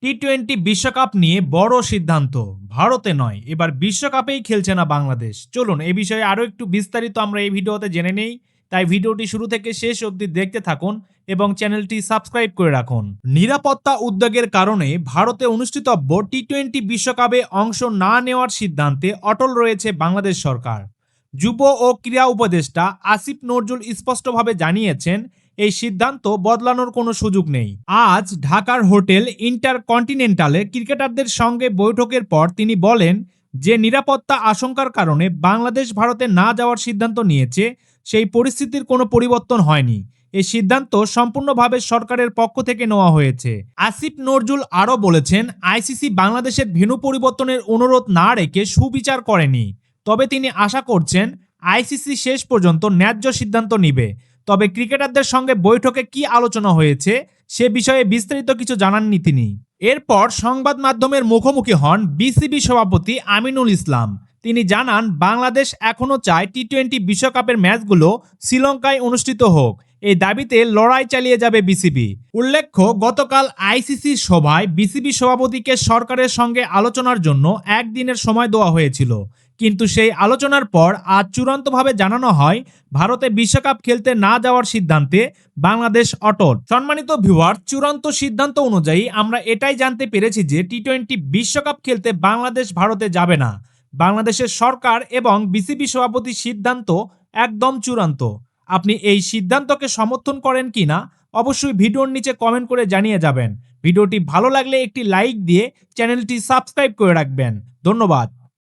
টি-20 বিশ্বকাপ নিয়ে বড় সিদ্ধান্ত। ভারতে নয়, এবার বিশ্বকাপেই খেলছে না বাংলাদেশ। চলুন এ বিষয়ে আরও একটু বিস্তারিত আমরা এই ভিডিওতে জেনে নেই। তাই ভিডিওটি শুরু থেকে শেষ অবধি দেখতে থাকুন এবং চ্যানেলটি সাবস্ক্রাইব করে রাখুন। নিরাপত্তা উদ্বেগের কারণে ভারতে অনুষ্ঠিতব্য টি-20 বিশ্বকাপে অংশ না নেওয়ার সিদ্ধান্তে অটল রয়েছে বাংলাদেশ সরকার। যুব ও ক্রীড়া উপদেষ্টা আসিফ নজরুল স্পষ্টভাবে জানিয়েছেন, এই সিদ্ধান্ত বদলানোর কোনো সুযোগ নেই। আজ ঢাকার হোটেল ইন্টারকন্টিনেন্টালে ক্রিকেটারদের সঙ্গে বৈঠকের পর তিনি বলেন যে নিরাপত্তা আশঙ্কার কারণে বাংলাদেশ ভারতে না যাওয়ার সিদ্ধান্ত নিয়েছে, সেই পরিস্থিতির কোনো পরিবর্তন হয়নি। এই সিদ্ধান্ত সম্পূর্ণভাবে সরকারের পক্ষ থেকে নেওয়া হয়েছে। আসিফ নজরুল আরও বলেছেন, আইসিসি বাংলাদেশের ভেন্যু পরিবর্তনের অনুরোধ না রেখে সুবিচার করেনি। তবে তিনি আশা করছেন আইসিসি শেষ পর্যন্ত ন্যায্য সিদ্ধান্ত নিবে। তবে ক্রিকেটারদের সঙ্গে বৈঠকে কি আলোচনা হয়েছে সে বিষয়ে বিস্তারিত কিছু জানাননি তিনি। এরপর সংবাদ মাধ্যমের মুখোমুখি হন বিসিবি সভাপতি আমিনুল ইসলাম। তিনি জানান, বাংলাদেশ এখনও চায় টি-20 বিশ্বকাপের ম্যাচগুলো শ্রীলঙ্কায় অনুষ্ঠিত হোক। এই দাবিতে লড়াই চালিয়ে যাবে বিসিবি। উল্লেখ্য, গতকাল আইসিসি সভায় বিসিবি সভাপতিকে সরকারের সঙ্গে আলোচনার জন্য একদিনের সময় দেওয়া হয়েছিল, কিন্তু সেই আলোচনার পর আজ চূড়ান্তভাবে জানানো হয় ভারতে বিশ্বকাপ খেলতে না যাওয়ার সিদ্ধান্তে বাংলাদেশ অটল। সম্মানিত ভিউয়ার, চূড়ান্ত সিদ্ধান্ত অনুযায়ী আমরা এটাই জানতে পেরেছি যে টি-20 বিশ্বকাপ খেলতে বাংলাদেশ ভারতে যাবে না। বাংলাদেশের সরকার এবং বিসিবি সভাপতির সিদ্ধান্ত একদম চূড়ান্ত। আপনি এই সিদ্ধান্তকে সমর্থন করেন কিনা অবশ্যই ভিডিওর নিচে কমেন্ট করে জানিয়ে যাবেন। ভিডিওটি ভালো লাগলে একটি লাইক দিয়ে চ্যানেলটি সাবস্ক্রাইব করে রাখবেন। ধন্যবাদ।